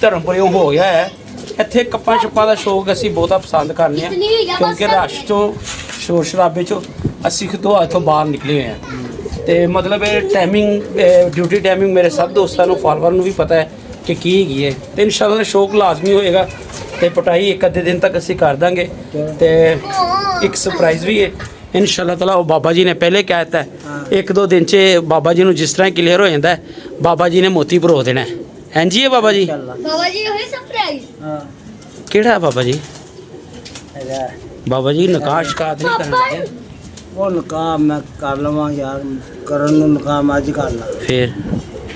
ਧਰਮਪੁਰਿਓਂ ਹੋ ਗਿਆ ਹੈ। ਇੱਥੇ ਕੱਪਾਂ ਛੱਪਾਂ ਦਾ ਸ਼ੌਕ ਅਸੀਂ ਬਹੁਤਾ ਪਸੰਦ ਕਰਨੇ ਆ, ਕਿਉਂਕਿ ਰਸ਼ ਤੋਂ ਸ਼ੋਰ ਸ਼ਰਾਬੇ ਚੋਂ ਅਸੀਂ ਖੁਦੋਂ ਇੱਥੋਂ ਬਾਹਰ ਨਿਕਲੇ ਹੋਏ ਹਾਂ। ਤੇ ਮਤਲਬ ਇਹ ਟਾਈਮਿੰਗ, ਡਿਊਟੀ ਟਾਈਮਿੰਗ ਮੇਰੇ ਸਭ ਦੋਸਤਾਂ ਨੂੰ, ਫਾਲੋਅਰ ਨੂੰ ਵੀ ਪਤਾ ਹੈ ਕਿ ਕੀ ਹੈਗੀ ਹੈ। ਤੇ ਇਨਸ਼ਾਅੱਲਾ ਸ਼ੌਕ ਲਾਜ਼ਮੀ ਹੋਏਗਾ ਤੇ ਪਟਾਈ ਇੱਕ ਅੱਧੇ ਦਿਨ ਤੱਕ ਅਸੀਂ ਕਰ ਦਾਂਗੇ। ਤੇ ਇੱਕ ਸਰਪ੍ਰਾਈਜ਼ ਵੀ ਹੈ ਇਨਸ਼ਾਅੱਲਾ ਤਾਲਾ, ਉਹ ਬਾਬਾ ਜੀ ਨੇ ਪਹਿਲੇ ਕਹਿ ਦਿੱਤਾ ਇੱਕ ਦੋ ਦਿਨ 'ਚ ਬਾਬਾ ਜੀ ਨੂੰ ਜਿਸ ਤਰ੍ਹਾਂ ਕਲੀਅਰ ਹੋ ਜਾਂਦਾ ਹੈ, ਬਾਬਾ ਜੀ ਨੇ ਮੋਤੀ ਪਰੋ ਦੇਣਾ ਹੈ। ਹਾਂਜੀ ਹੈ ਬਾਬਾ ਜੀ। ਬਾਬਾ ਜੀ ਉਹੀ ਸਰਪ੍ਰਾਈਜ਼। ਹਾਂ ਕਿਹੜਾ ਬਾਬਾ ਜੀ? ਹੈਗਾ ਬਾਬਾ ਜੀ ਨਕਾਸ਼ ਕਾਤ ਨਹੀਂ ਪਾਪਾ ਕਰਨਾ। ਉਹ ਨਕਾਮ ਮੈਂ ਕਰ ਲਵਾਂ ਯਾਰ, ਕਰਨ ਨੂੰ ਨਕਾਮ ਅੱਜ ਕਰ ਲਾ, ਫਿਰ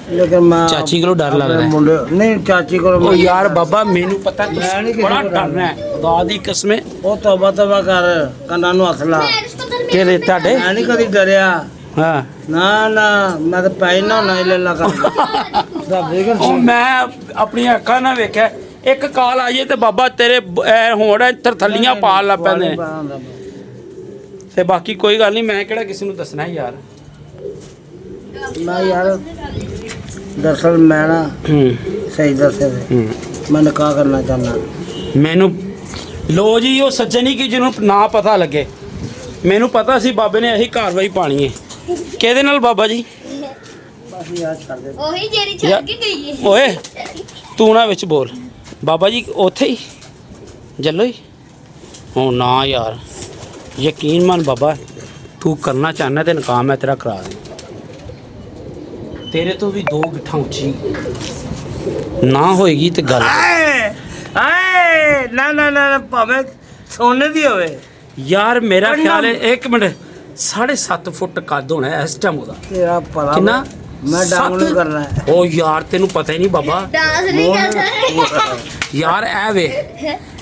ਲੇਕਿਨ ਮੈਂ ਚਾਚੀ ਕੋਲੋਂ ਡਰ ਲੱਗਦਾ ਹੈ। ਮੁੰਡੇ ਨਹੀਂ ਚਾਚੀ ਕੋਲ ਉਹ ਯਾਰ ਬਾਬਾ ਮੈਨੂੰ ਪਤਾ ਮੈਂ ਨਹੀਂ ਤੁਸੀਂ ਕਿਸੇ ਬੜਾ ਕੋਲ ਡਰਨਾ ਹੈ, ਖੁਦਾ ਦੀ ਕਸਮੇ। ਉਹ ਤੋਬਾ ਕਰ, ਕੰਨਾਂ ਨੂੰ ਹੱਥ ਲਾ। ਕਿਹਦੇ ਤੁਹਾਡੇ? ਮੈਂ ਨਹੀਂ ਕਦੀ ਡਰਿਆ, ਹਾਂ ਨਾ ਨਾ, ਮੈਂ ਤਾਂ ਪੈ ਨਾ ਨਾ ਲੈ ਲਾ ਕਰ ਰੱਬ ਦੇ ਘਰ ਉਹ ਮੈਂ ਆਪਣੀਆਂ ਅੱਖਾਂ ਨਾਲ ਵੇਖਿਆ, ਇੱਕ ਕਾਲ ਆਈਏ ਤੇ ਬਾਬਾ ਤੇਰੇ ਹੋੜ ਥੱਲੀਆਂ ਪਾਲ ਲੱਗ ਪੈਂਦੇ ਨੇ। ਤੇ ਬਾਕੀ ਕੋਈ ਗੱਲ ਨਹੀਂ, ਮੈਂ ਕਿਹੜਾ ਕਿਸੇ ਨੂੰ ਦੱਸਣਾ ਯਾਰ। ਮੈਂ ਯਾਰ ਦਰਅਸਲ ਮੈਂ ਨਾ ਸਹੀ ਦੱਸੇ ਮੈਂ ਨਿਕਾਹ ਕਰਨਾ ਚਾਹੁੰਦਾ। ਮੈਨੂੰ ਲੋ ਜੀ ਉਹ ਸੱਜਣੀ ਕੀ ਜਿਹਨੂੰ ਨਾ ਪਤਾ ਲੱਗੇ, ਮੈਨੂੰ ਪਤਾ ਸੀ ਬਾਬੇ ਨੇ ਇਹੀ ਕਾਰਵਾਈ ਪਾਣੀ ਹੈ। ਕਿਹਦੇ ਨਾਲ ਬਾਬਾ ਜੀ? ਬਸ ਯਾਰ ਛੱਡ ਦੇ। ਉਹੀ ਜਿਹੜੀ ਛੱਡ ਕੇ ਗਈ ਹੈ। ਓਏ ਤੂੰ ਨਾ ਵਿੱਚ ਬੋਲ। ਬਾਬਾ ਜੀ ਉੱਥੇ ਹੀ ਜੱਲੋ ਹੀ ਹੋ ਨਾ ਯਾਰ, ਯਕੀਨ ਮੰਨ ਬਾਬਾ, ਤੂੰ ਕਰਨਾ ਚਾਹੁੰਦਾ ਤੇ ਨਕਾਮ ਮੈਂ ਤੇਰਾ ਕਰਾ ਦੇ। ਤੇਰੇ ਤੋਂ ਵੀ 2 ਗਿੱਠਾਂ ਉੱਚੀ ਨਾ ਹੋਏਗੀ ਤੇ ਗੱਲ। ਆਏ ਨਾ ਨਾ ਨਾ, ਭਾਵੇਂ ਸੋਨੇ ਦੀ ਹੋਵੇ ਯਾਰ ਮੇਰਾ ਖਿਆਲ ਹੈ 1 ਮਿੰਟ 7.5 ਫੁੱਟ ਕੱਦ ਹੋਣਾ ਇਸ ਟਾਈਮ ਉਹਦਾ। ਤੇਰਾ ਭਲਾ ਕਿੰਨਾ? ਮੈਂ ਡਾਂਗ ਨੂੰ 7? ਕਰਨਾ ਹੈ। ਉਹ ਯਾਰ ਤੈਨੂੰ ਪਤਾ ਹੀ ਨਹੀਂ ਬਾਬਾ। ਡਾਂਸ ਨਹੀਂ ਕਰਦਾ। ਯਾਰ ਐ ਵੇ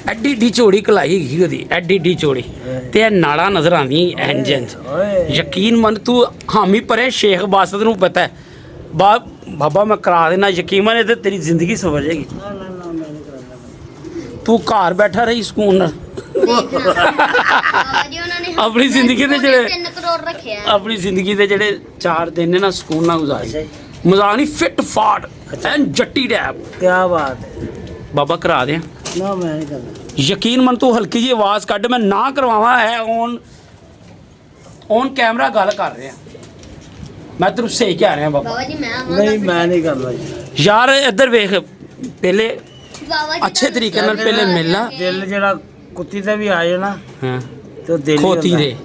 ਐਡੀ ਡੀ ਚੋੜੀ ਕਲਾਈ ਗਈ ਉਹਦੀ, ਐਡੀ ਡੀ ਚੋੜੀ ਤੇ ਇਹ ਨਾੜਾਂ ਨਜ਼ਰ ਆਉਂਦੀਆਂ ਇੰਜਨ ਚ। ਓਏ ਯਕੀਨ ਮੰਨ ਤੂੰ, ਹਾਮੀ ਪਰੇ ਸ਼ੇਖ ਬਾਸਤ ਨੂੰ ਪਤਾ ਹੈ ਬਾਬਾ ਮੈਂ ਕਰਾ ਦੇਣਾ, ਯਕੀਨ ਮੰਨ ਤੇ ਤੇਰੀ ਜ਼ਿੰਦਗੀ ਸਵਰ ਜਾਏਗੀ। ਨਾ ਨਾ ਨਾ, ਮੈਂ ਨਹੀਂ ਕਰਾਂਗਾ। ਤੂੰ ਘਰ ਬੈਠਾ ਰਹੀ ਸਕੂਨ ਨਾਲ। ਬਾਬਾ ਜੀ ਉਹਨਾਂ ਨੇ ਆਪਣੀ ਜ਼ਿੰਦਗੀ ਦੇ ਜਿਹੜੇ 3 ਕਰੋੜ ਰੱਖਿਆ। ਆਪਣੀ ਜ਼ਿੰਦਗੀ ਦੇ ਜਿਹੜੇ 4 ਦਿਨ ਨੇ ਨਾ ਸਕੂਨ ਨਾਲ ਗੁਜ਼ਾਰੀ। ਅੱਛਾ ਜੀ। ਮਜ਼ਾਕ ਨਹੀਂ, ਫਿੱਟ ਫਾਟ ਐਨ ਜੱਟੀ ਡੈਬ। ਕੀ ਬਾਤ ਹੈ। ਬਾਬਾ ਕਰਾ ਦੇ। ਨਾ ਮੈਂ ਨਹੀਂ ਕਰਨਾ। ਯਕੀਨ ਮੰਨ ਤੂੰ ਹਲਕੀ ਜਿਹੀ ਆਵਾਜ਼ ਕੱਢ, ਮੈਂ ਨਾ ਕਰਵਾਵਾਂ। ਹੈ ਔਨ ਕੈਮਰਾ ਗੱਲ ਕਰ ਰਿਹਾ, ਮੈਂ ਤੈਨੂੰ ਸਹੀ ਕਹਿ ਰਿਹਾ ਬਾਬਾ। ਬਾਬਾ ਜੀ ਮੈਂ ਨਹੀਂ ਮੈਂ ਨਹੀਂ ਕਰਨਾ ਜੀ। ਯਾਰ ਇੱਧਰ ਵੇਖ, ਪਹਿਲੇ ਬਾਬਾ ਜੀ ਅੱਛੇ ਤਰੀਕੇ ਨਾਲ ਪਹਿਲੇ ਮਿਲ ਲਾ। ਦਿਲ ਜਿਹੜਾ ਕੁੱਤੀ ਤੇ ਵੀ ਆਏ ਨਾ ਹਾਂ ਤੇ ਉਹ ਦਿਲ ਹੀ ਖੋਤੀ ਹੁੰਦਾ। ਦੇ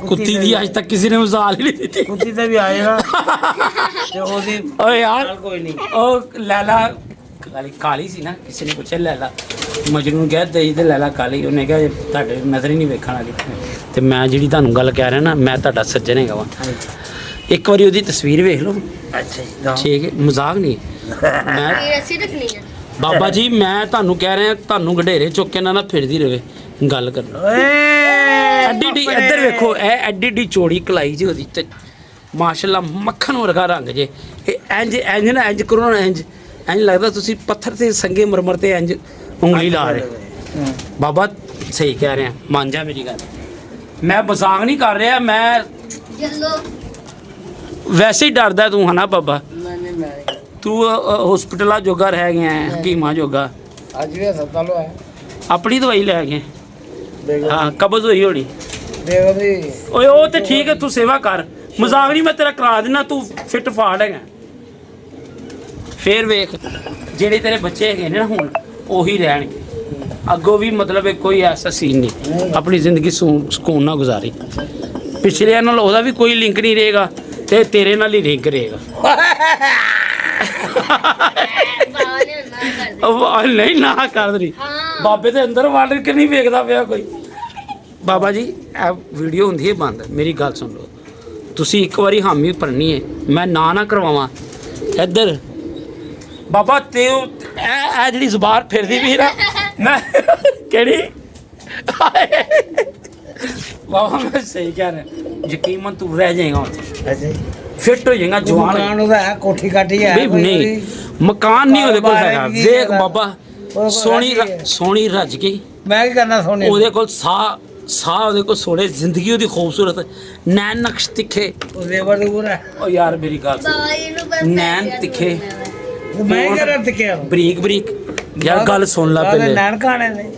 ਕੁੱਤੀ ਦੀ ਅੱਜ ਤੱਕ ਕਿਸੇ ਨੇ ਮਜ਼ਾਲ ਹੀ ਨਹੀਂ ਦਿੱਤੀ। ਕੁੱਤੀ ਤੇ ਵੀ ਆਏ ਨਾ ਤੇ ਉਹਦੀ ਓਏ ਯਾਰ ਨਾਲ ਕੋਈ ਨਹੀਂ। ਉਹ ਲੈਲਾ ਕਾਲੀ ਸੀ ਨਾ, ਕਿਸੇ ਨੇ ਪੁੱਛਿਆ ਲੈਲਾ ਮਜਨੂੰ ਨੂੰ ਕਿਹਾ ਦਈ ਤੇ ਲੈਲਾ ਕਾਲੀ, ਉਹਨੇ ਕਿਹਾ ਜੇ ਤੁਹਾਡੇ ਨਜ਼ਰ ਹੀ ਨਹੀਂ ਵੇਖਣ ਵਾਲੀ। ਤੇ ਮੈਂ ਜਿਹੜੀ ਤੁਹਾਨੂੰ ਗੱਲ ਕਹਿ ਰਿਹਾ ਨਾ, ਮੈਂ ਤੁਹਾਡਾ ਸੱਜਣ ਹੈਗਾ ਵਾ। ਇੱਕ ਵਾਰੀ ਉਹਦੀ ਤਸਵੀਰ ਵੇਖ ਲਓ। ਅੱਛਾ ਜੀ। ਠੀਕ ਹੈ, ਮਜ਼ਾਕ ਨਹੀਂ। ਮੈਂ ਇਹ ਅਸੀਂ ਰੱਖਣੀ ਹੈ। ਬਾਬਾ ਜੀ ਮੈਂ ਤੁਹਾਨੂੰ ਕਹਿ ਰਿਹਾ, ਤੁਹਾਨੂੰ ਗਡੇਰੇ ਚੁੱਕ ਕੇ ਨਾ ਫਿਰਦੀ ਰਵੇ ਗੱਲ ਕਰਨਾ। ਓਏ ਐਡੀ ਡੀ ਇੱਧਰ ਵੇਖੋ, ਇਹ ਐਡੀ ਡੀ ਚੋੜੀ ਕਲਾਈ ਜੀ ਉਹਦੀ ਤੇ ਮਾਸ਼ਾਅੱਲਾ ਮੱਖਣ ਵਰਗਾ ਰੰਗ ਜੇ। ਇਹ ਇੰਜ ਨਾ ਇੰਜ ਕਰੋ ਨਾ, ਇੰਜ ਲੱਗਦਾ ਤੁਸੀਂ ਪੱਥਰ ਤੇ ਸੰਗੇ ਮਰਮਰ ਤੇ ਇੰਜ ਉਂਗਲੀ ਲਾ ਰਹੇ। ਬਾਬਾ ਸਹੀ ਕਹਿ ਰਿਹਾ, ਮੰਨ ਜਾ ਮੇਰੀ ਗੱਲ, ਮੈਂ ਮਜ਼ਾਕ ਨਹੀਂ ਕਰ ਰਿਹਾ। ਮੈਂ ਜੱਲੋ ਵੈਸੇ ਹੀ ਡਰਦਾ ਤੂੰ ਹਨਾ ਬਾਬਾ। ਮੈਂ ਤੂੰ ਹਸਪੀਟਲਾਂ ਜੋਗਾ ਰਹਿ ਗਿਆ ਹੈ, ਹਕੀਮਾਂ ਜੋਗਾ। ਅੱਜ ਵੀ ਹਸਪਤਾਲ ਹੈ। ਆਪਣੀ ਦਵਾਈ ਲੈ ਗਏ। ਦੇਖੋ ਹਾਂ ਕਬਜ਼ ਹੋਈ ਹੋਣੀ। ਦੇਖੋ ਵੀ ਓਏ ਉਹ ਤੇ ਠੀਕ ਹੈ, ਤੂੰ ਸੇਵਾ ਕਰ, ਮਜ਼ਾਕ ਨਹੀਂ, ਮੈਂ ਤੇਰਾ ਕਰਾ ਦੇਣਾ। ਤੂੰ ਫਿੱਟ ਫਾੜ ਹੈਗਾ। ਫੇਰ ਵੇਖ ਜਿਹੜੇ ਤੇਰੇ ਬੱਚੇ ਹੈਗੇ ਨੇ ਨਾ ਹੁਣ, ਉਹੀ ਰਹਿਣਗੇ ਅੱਗੋਂ ਵੀ। ਮਤਲਬ ਇਹ ਕੋਈ ਐਸਾ ਸੀਨ ਨਹੀਂ, ਆਪਣੀ ਜ਼ਿੰਦਗੀ ਸਕੂਨ ਨਾਲ ਗੁਜ਼ਾਰੀ। ਪਿਛਲਿਆਂ ਨਾਲ ਉਹਦਾ ਵੀ ਕੋਈ ਲਿੰਕ ਨਹੀਂ ਰਹੇਗਾ ਤੇ ਤੇਰੇ ਨਾਲ ਹੀ ਲਿੰਕ ਰਹੇਗਾ। ਬਾਬਾ ਨੇ ਨਾ ਕਰ ਦੇ। ਉਹ ਨਹੀਂ ਨਾ ਕਰ ਰਹੀ ਹਾਂ ਬਾਬੇ ਦੇ ਅੰਦਰ ਵੜ ਕੇ ਨਹੀਂ ਵੇਖਦਾ ਪਿਆ ਕੋਈ। ਬਾਬਾ ਜੀ ਇਹ ਵੀਡੀਓ ਹੁੰਦੀ ਹੈ ਬੰਦ, ਮੇਰੀ ਗੱਲ ਸੁਣ ਲਓ। ਤੁਸੀਂ ਇੱਕ ਵਾਰੀ ਹਾਮੀ ਭਰਨੀ ਹੈ, ਮੈਂ ਨਾ ਕਰਵਾਵਾਂ। ਇੱਧਰ ਬਾਬਾ ਤੇ ਇਹ ਜਿਹੜੀ ਜ਼ੁਬਾਨ ਫਿਰਦੀ ਵੀ ਨਾ, ਮੈਂ ਕਿਹੜੀ ਬਾਬਾ ਮੈਂ ਸਹੀ ਕਹਿ ਰਿਹਾ, ਯਕੀਨ ਤੂੰ ਰਹਿ ਜਾਏਗਾ ਉੱਥੇ, ਅੱਛਾ ਫਿੱਟ ਹੋ ਜਾਏਗਾ, ਜਵਾਨ ਮਕਾਨ ਉਹਦਾ ਹੈ, ਕੋਠੀ ਕਾਠੀ ਹੈ ਵੀ ਨਹੀਂ, ਮਕਾਨ ਨਹੀਂ ਉਹਦੇ ਕੋਲ ਹੈਗਾ। ਵੇਖ ਬਾਬਾ ਸੋਹਣੀ ਸੋਹਣੀ ਰੱਜ ਗਈ। ਮੈਂ ਕੀ ਕਰਨਾ ਸੋਨੇ ਉਹਦੇ ਕੋਲ ਸਾਹ ਉਹਦੇ ਕੋਲ ਸੋਹਣੇ, ਜ਼ਿੰਦਗੀ ਉਹਦੀ ਖੂਬਸੂਰਤ, ਨੈਣ ਨਕਸ਼ ਤਿੱਖੇ। ਉਹ ਲੇਬਰ ਦੂਰ ਹੈ। ਉਹ ਯਾਰ ਮੇਰੀ ਗੱਲ ਸੁਣ, ਬਾਬਾ ਜੀ ਨੂੰ ਬਸ ਨੈਣ ਤਿੱਖੇ, ਮੈਂ ਕਿਹੜਾ ਟਿਕਿਆ ਬਰੀਕ ਬਰੀਕ ਯਾਰ ਗੱਲ ਸੁਣ ਲੈ ਪਹਿਲੇ ਨੈਣ ਖਾਣੇ ਨੇ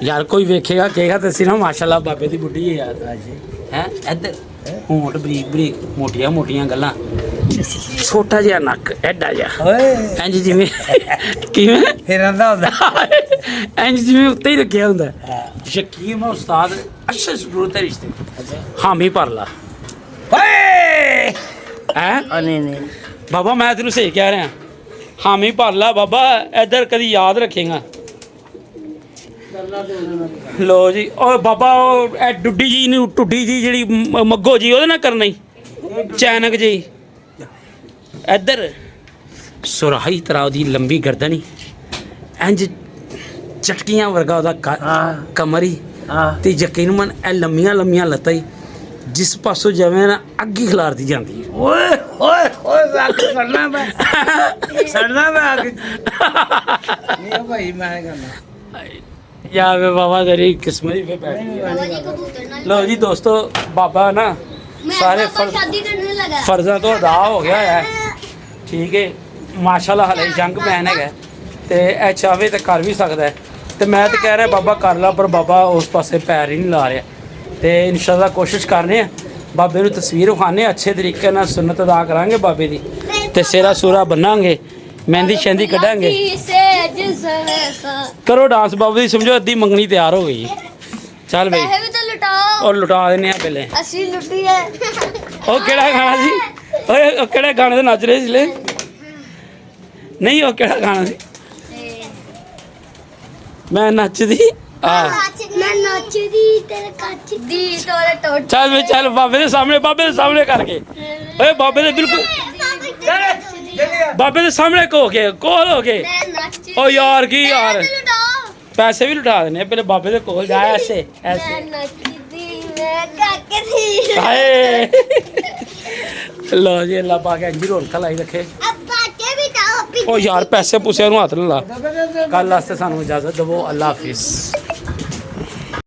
ਯਾਰ ਕੋਈ ਵੇਖੇਗਾ ਕਹੇਗਾ ਤੇ ਸੀ ਨਾ ਮਾਸ਼ਾਅੱਲਾ ਬਾਬੇ ਦੀ ਬੁੱਢੀ ਹੈ ਯਾਰ ਹੈ ਇੱਧਰ ਹੋਂਠ ਬਰੀਕ ਬਰੀਕ ਮੋਟੀਆਂ ਮੋਟੀਆਂ ਗੱਲਾਂ ਛੋਟਾ ਜਿਹਾ ਨੱਕ ਐਡਾ ਜਿਹਾ ਓਏ ਇੰਜ ਜਿਵੇਂ ਕਿਵੇਂ ਹਿਰਦਾ ਹੁੰਦਾ ਇੰਜ ਜਿਵੇਂ ਉੱਤੇ ਹੀ ਰੱਖਿਆ ਹੁੰਦਾ ਯਕੀਨ ਹੈ ਉਸਤਾਦ ਅੱਛੇ ਜ਼ਰੂਰਤ ਹੈ ਰਿਸ਼ਤੇ ਹਾਮੀ ਭਰ ਲਾ ਓਏ ਹੈ ਨਹੀਂ ਨਹੀਂ ਬਾਬਾ ਮੈਂ ਤੈਨੂੰ ਸਹੀ ਕਹਿ ਰਿਹਾ ਹਾਮੀ ਭਰ ਲਾ ਬਾਬਾ ਇੱਧਰ ਕਦੀ ਯਾਦ ਰੱਖੇਗਾ ਲੋ ਜੀ ਓਏ ਬਾਬਾ ਉਹ ਇਹ ਡੁੱਡੀ ਜੀ ਨੂੰ ਟੁੱਡੀ ਜੀ ਜਿਹੜੀ ਮੱਗੋ ਜੀ ਉਹਦੇ ਨਾਲ ਕਰਨਾ ਹੀ ਚੈਨਕ ਜੀ ਇੱਧਰ ਸੁਰਾਹੀ ਤਰ੍ਹਾਂ ਉਹਦੀ ਲੰਬੀ ਗਰਦਨੀ ਇੰਜ ਚਟਕੀਆਂ ਵਰਗਾ ਉਹਦਾ ਕਮਰੀ ਤੇ ਯਕੀਨ ਮਨ ਇਹ ਲੰਮੀਆਂ ਲੰਮੀਆਂ ਲੱਤਾਂ ਹੀ ਜਿਸ ਪਾਸੋਂ ਜਿਵੇਂ ਨਾ ਅੱਗੀ ਖਿਲਾਰਦੀ ਜਾਂਦੀ ਹੈ ਓਏ ਓਏ ਓਏ ਰੱਖ ਸੜਨਾ ਮੈਂ ਅੱਗ ਨਹੀਂ ਭਾਈ ਮੈਂ ਕਰਨਾ ਯਾ ਵੇ ਬਾਬਾ ਤੇਰੀ ਕਿਸਮਤ ਹੀ ਫੇ ਪੈ ਗਈ ਲੋ ਜੀ ਦੋਸਤੋ ਬਾਬਾ ਨਾ ਸਾਰੇ शादी करने लगा ਫਰਜ਼ਾਂ ਤੋਂ ਅਦਾ ਹੋ ਗਿਆ ਹੈ ਠੀਕ ਹੈ ਮਾਸ਼ਾਅੱਲਾ ਹਲੇ ਜੰਗ ਪੈਨ ਹੈਗਾ ਤੇ ਇਹ ਚਾਹਵੇ ਤੇ ਕਰ ਵੀ ਸਕਦਾ ਹੈ ਤੇ ਮੈਂ ਤਾਂ ਕਹਿ ਰਿਹਾ ਬਾਬਾ ਕਰ ਲਾ ਪਰ ਬਾਬਾ ਉਸ ਪਾਸੇ ਪੈਰ ਹੀ ਨਹੀਂ ਲਾ ਰਿਹਾ ਤੇ ਇਨਸ਼ਾਅੱਲਾ ਕੋਸ਼ਿਸ਼ ਕਰਨੇ ਆ ਬਾਬੇ ਨੂੰ ਤਸਵੀਰ ਵਿਖਾਣੇ ਅੱਛੇ ਤਰੀਕੇ ਨਾਲ ਸੁਨਨਤ ਅਦਾ ਕਰਾਂਗੇ ਬਾਬੇ ਦੀ ਤੇ ਸਿਰਾ ਸੂਰਾ ਬੰਨਾਂਗੇ ਮਹਿੰਦੀ ਸ਼ਹਿੰਦੀ ਕੱਢਾਂਗੇ ਕਰੋ ਡਾਂਸ ਬਾਬੇ ਦੀ ਸਮਝੋ ਅੱਧੀ ਮੰਗਣੀ ਤਿਆਰ ਹੋ ਗਈ ਚੱਲ ਬਈ भी तो लुटाओ ਔਰ ਲੁਟਾ ਦਿੰਦੇ ਆ ਪਹਿਲੇ असली लुटी है ਉਹ ਕਿਹੜਾ ਗਾਣਾ ਸੀ ਓਏ ਉਹ ਕਿਹੜੇ ਗਾਣੇ ਤੇ ਨੱਚ ਰਹੇ ਸੀ ਲੈ ਨਹੀਂ ਉਹ ਕਿਹੜਾ ਗਾਣਾ ਸੀ ਮੈਂ ਨੱਚਦੀ ਆ मैं नचदी तेरे कच्च दी तोरे टोट ਚੱਲ ਵੇ ਚੱਲ ਬਾਬੇ ਦੇ ਸਾਹਮਣੇ ਕਰਕੇ ਓਏ ਬਾਬੇ ਦੇ ਬਿਲਕੁਲ ਬਾਬੇ ਦੇ ਸਾਹਮਣੇ ਕੋਲ ਹੋ ਕੇ मैं नचदी ਓ ਯਾਰ ਕੀ ਯਾਰ लुटाओ ਪੈਸੇ ਵੀ ਲੁਟਾ ਦੇਣੇ ਪਹਿਲੇ ਬਾਬੇ ਦੇ ਕੋਲ ਜਾ ਐਸੇ मैं ਐਸੇ नचदी मैं काके ਹਾਏ ਲੋ ਜੀ ਅੱਲਾ ਪਾਕ ਅੰਜੀ ਰੌਣਕਾਂ ਲਾਈ ਰੱਖੇ अब काके भी जाओ ਓ ਯਾਰ ਪੈਸੇ ਪੂਸਿਆਂ ਨੂੰ ਹੱਥ ਨਾ ਲਾ ਕੱਲ ਵਾਸਤੇ ਸਾਨੂੰ ਇਜਾਜ਼ਤ ਦਿਵੋ ਅੱਲਾ ਹਾਫਿਜ਼